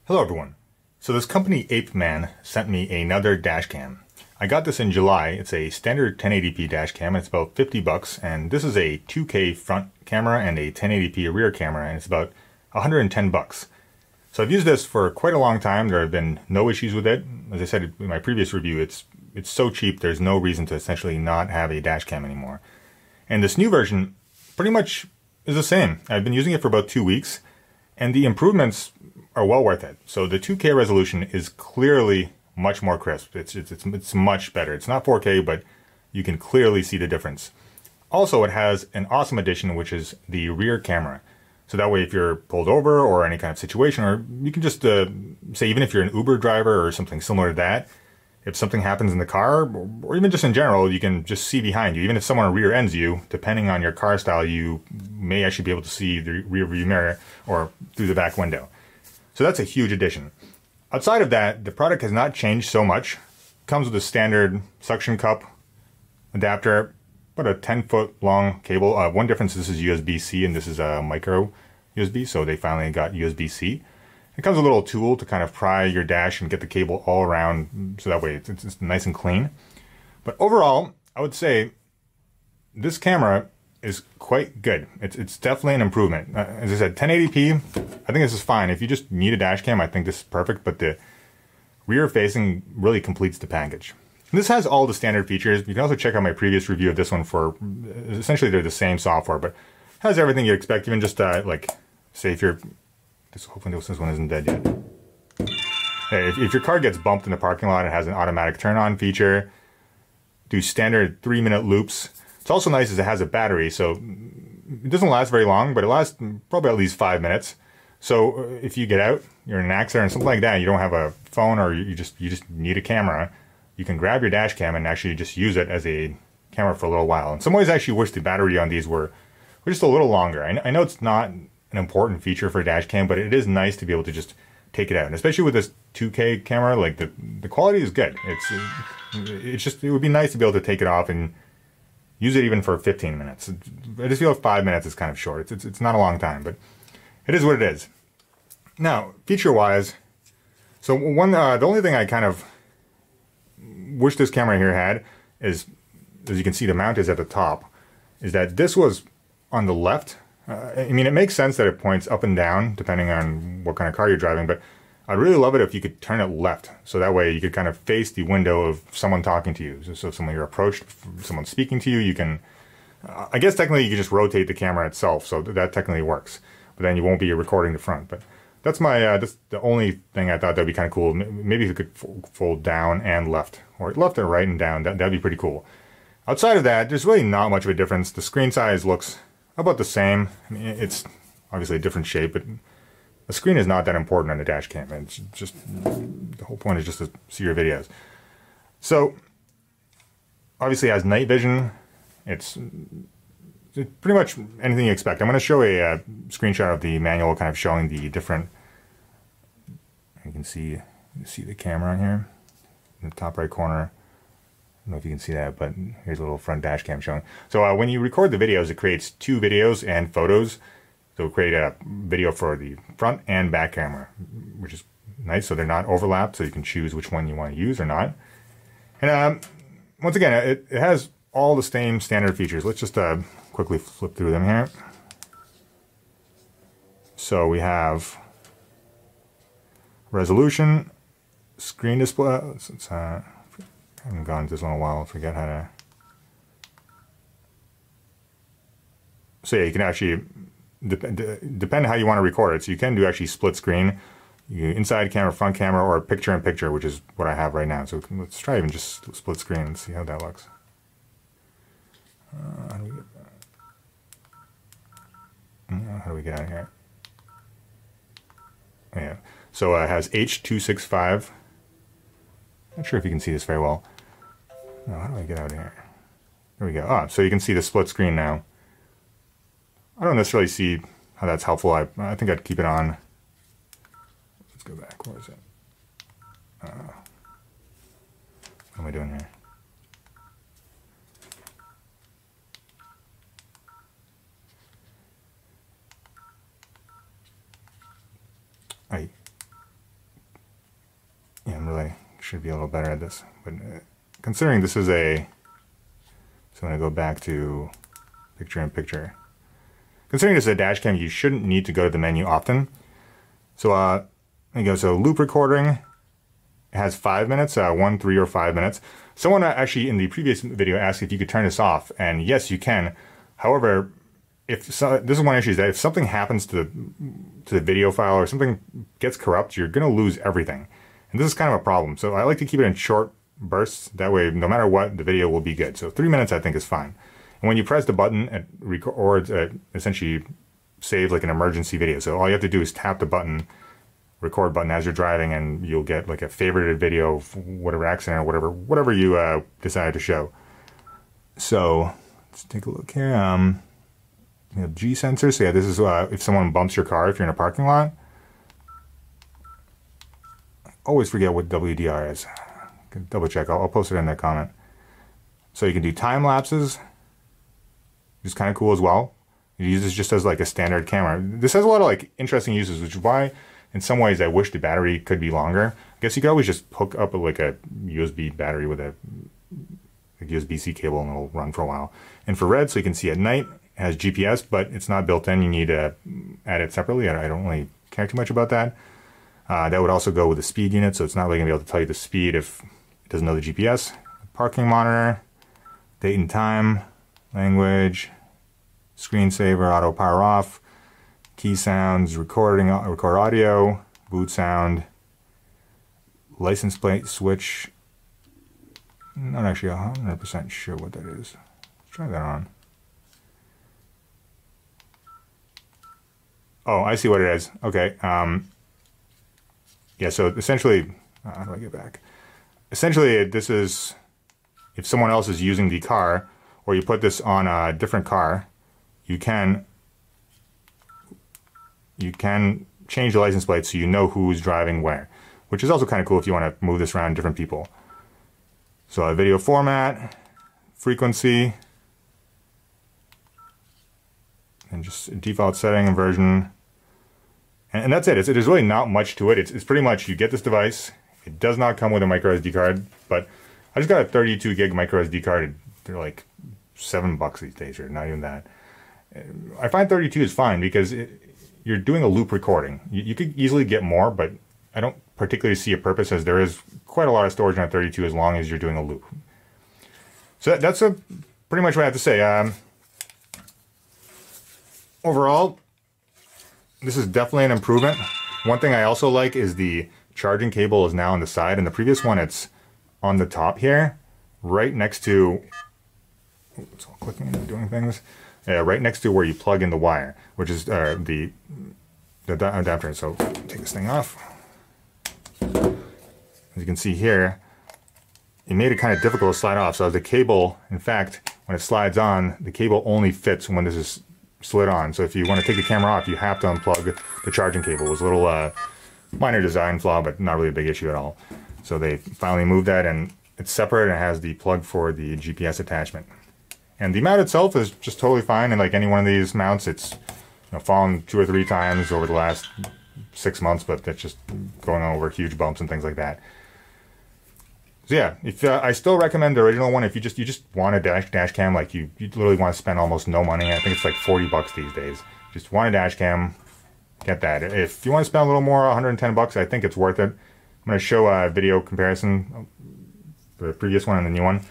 Hello everyone. So this company APEMAN sent me another dash cam. I got this in July. It's a standard 1080p dash cam. It's about 50 bucks, and this is a 2K front camera and a 1080p rear camera, and it's about 110 bucks. So I've used this for quite a long time. There have been no issues with it. As I said in my previous review, it's so cheap there's no reason to essentially not have a dash cam anymore. And this new version pretty much is the same. I've been using it for about 2 weeks, and the improvements are well worth it. So the 2K resolution is clearly much more crisp. It's much better. It's not 4K, but you can clearly see the difference. Also, it has an awesome addition, which is the rear camera. So that way, if you're pulled over or any kind of situation, or you can just say, even if you're an Uber driver or something similar to that, if something happens in the car, or even just in general, you can just see behind you. Even if someone rear ends you, depending on your car style, you may actually be able to see the rear view mirror or through the back window. So that's a huge addition. Outside of that, the product has not changed so much. It comes with a standard suction cup adapter, about a 10-foot long cable. One difference, this is USB-C and this is a micro USB, so they finally got USB-C. It comes with a little tool to kind of pry your dash and get the cable all around, so that way it's nice and clean. But overall, I would say this camera is quite good. It's definitely an improvement. As I said, 1080p, I think this is fine. If you just need a dash cam, I think this is perfect, but the rear facing really completes the package. And this has all the standard features. You can also check out my previous review of this one for, essentially they're the same software, but has everything you expect, even just like, say if you're, hopefully this one isn't dead yet. Hey, if your car gets bumped in the parking lot, it has an automatic turn on feature, do standard 3-minute loops. It's also nice is it has a battery, so it doesn't last very long, but it lasts probably at least 5 minutes. So if you get out, you're in an accident or something like that, you don't have a phone or you just need a camera, you can grab your dash cam and actually just use it as a camera for a little while. In some ways, I actually wish the battery on these were just a little longer. I know it's not an important feature for a dash cam, but it is nice to be able to just take it out. And especially with this 2K camera, like the quality is good. It would be nice to be able to take it off and use it even for 15 minutes. I just feel like 5 minutes is kind of short. It's not a long time, but it is what it is. Now, feature-wise, so the only thing I kind of wish this camera here had is, as you can see, the mount is at the top, is that this was on the left. I mean, it makes sense that it points up and down depending on what kind of car you're driving, but I'd really love it if you could turn it left, so that way you could kind of face the window of someone talking to you. So if someone you're approached, someone speaking to you, you can, I guess technically you could just rotate the camera itself, so that technically works. But then you won't be recording the front. But that's that's the only thing I thought that'd be kind of cool. Maybe if it could fold down and left, or left and right and down, that'd be pretty cool. Outside of that, there's really not much of a difference. The screen size looks about the same. I mean, it's obviously a different shape, but the screen is not that important on the dash cam. It's just, the whole point is just to see your videos. So, obviously it has night vision. It's pretty much anything you expect. I'm going to show a screenshot of the manual kind of showing the different, you can see the camera on here in the top right corner. I don't know if you can see that, but here's a little front dash cam showing. So when you record the videos, it creates 2 videos and photos. So we'll create a video for the front and back camera, which is nice. So they're not overlapped, so you can choose which one you want to use or not. And once again, it has all the same standard features. Let's just quickly flip through them here. So we have resolution, screen display. I haven't gone to this one in a while. I forget how to. So yeah, you can actually depend how you want to record it. So you can do actually split screen, inside camera, front camera, or picture-in-picture, which is what I have right now. So let's try even just split screen and see how that looks. How do we get that? How do we get out of here? Yeah. So it has H.265. Not sure if you can see this very well. No, how do I get out of here? There we go. Ah, so you can see the split screen now. I don't necessarily see how that's helpful. I think I'd keep it on. Let's go back. Where is it? What am I doing here? should be a little better at this. But considering this is a, so I'm going to go back to picture-in-picture. Considering this is a dash cam, you shouldn't need to go to the menu often. So there you go. So loop recording, it has 5 minutes, 1, 3, or 5 minutes. Someone actually in the previous video asked if you could turn this off, and yes, you can. However, this is one issue, is that if something happens to the video file or something gets corrupt, you're going to lose everything. And this is kind of a problem. So I like to keep it in short bursts. That way, no matter what, the video will be good. So 3 minutes, I think, is fine. And when you press the button, it records, essentially saves like an emergency video. So all you have to do is tap the button, record button as you're driving, and you'll get like a favorited video of whatever accident or whatever you decide to show. So let's take a look here. We have G sensors. So yeah, this is if someone bumps your car if you're in a parking lot. I always forget what WDR is. Double check. I'll post it in the comment. So you can do time lapses, which is kind of cool as well. You use this just as like a standard camera. This has a lot of like interesting uses, which is why in some ways I wish the battery could be longer. I guess you could always just hook up like a USB battery with a USB-C cable and it'll run for a while. Infrared, so you can see at night. It has GPS, but it's not built in. You need to add it separately. I don't really care too much about that. That would also go with the speed unit, so it's not really going to be able to tell you the speed if it doesn't know the GPS. Parking monitor, date and time, language, screensaver, auto power off, key sounds, record audio, boot sound, license plate switch. Not actually 100% sure what that is. Let's try that on. Oh, I see what it is. Okay. Yeah, so essentially, how do I get back? Essentially, this is if someone else is using the car, or you put this on a different car, you can change the license plate so you know who's driving where, which is also kind of cool if you want to move this around different people. So a video format, frequency, and just default setting and version. And that's it. There's really not much to it. It's pretty much you get this device. It does not come with a micro SD card, but I just got a 32 gig micro SD card. They're like $7 these days, or not even that. I find 32 is fine because you're doing a loop recording. You could easily get more, but I don't particularly see a purpose, as there is quite a lot of storage on 32 as long as you're doing a loop. So that's pretty much what I have to say. Overall, this is definitely an improvement. One thing I also like is the charging cable is now on the side. In the previous one, it's on the top here, right next to, it's all clicking and doing things. Right next to where you plug in the wire, which is the adapter. So take this thing off. As you can see here, it made it kind of difficult to slide off. So the cable, in fact, when it slides on, the cable only fits when this is slid on. So if you want to take the camera off, you have to unplug the charging cable. It was a little minor design flaw, but not really a big issue at all. So they finally moved that, and it's separate and has the plug for the GPS attachment. And the mount itself is just totally fine, and like any one of these mounts, it's fallen 2 or 3 times over the last 6 months, but that's just going over huge bumps and things like that. So yeah, if I still recommend the original one if you just want a dash cam, like you literally want to spend almost no money. I think it's like $40 these days. Just want a dash cam, get that. If you want to spend a little more, $110, I think it's worth it. I'm going to show a video comparison, the previous one and the new one.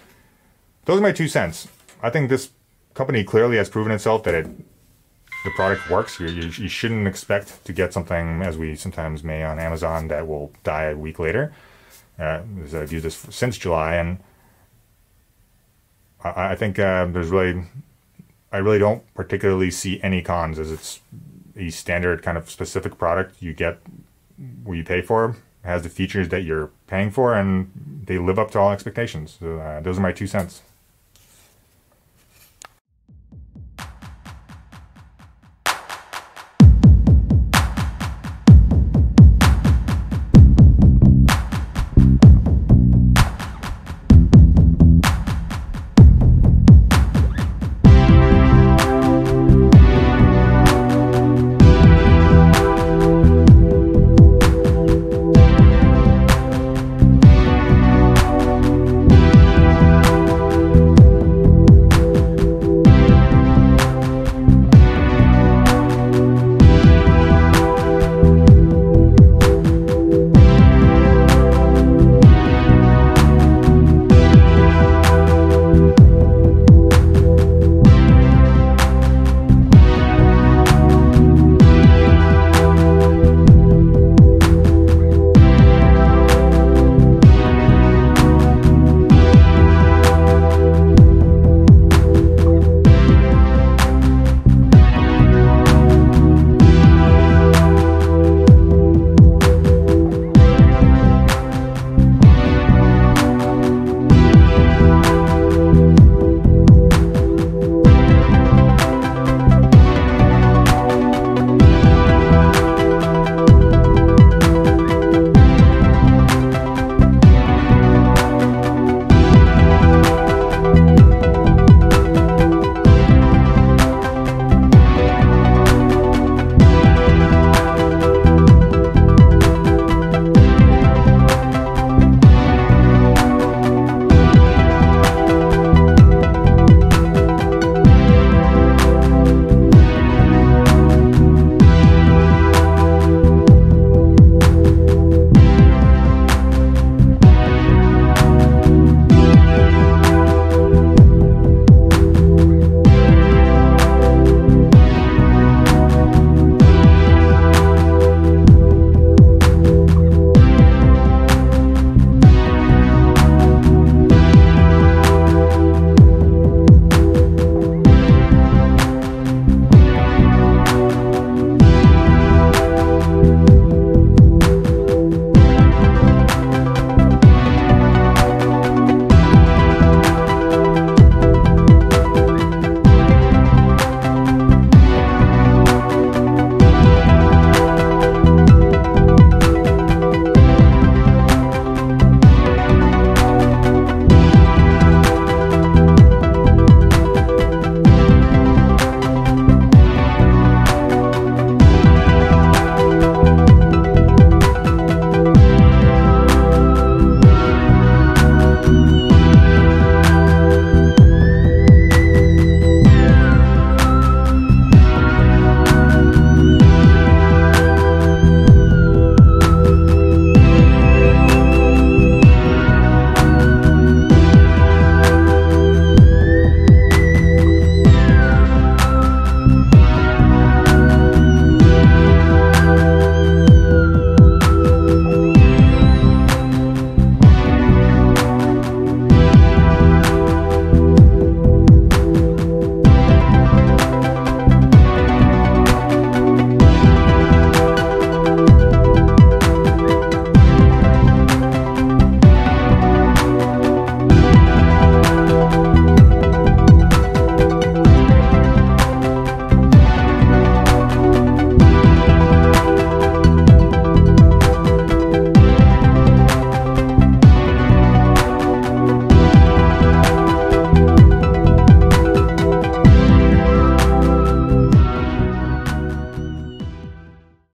Those are my 2 cents. I think this company clearly has proven itself that the product works. You shouldn't expect to get something, as we sometimes may on Amazon, that will die a week later. I've used this since July, and I think I really don't particularly see any cons, as it's a standard kind of specific product. You get what you pay for, it has the features that you're paying for, and they live up to all expectations. So those are my 2 cents.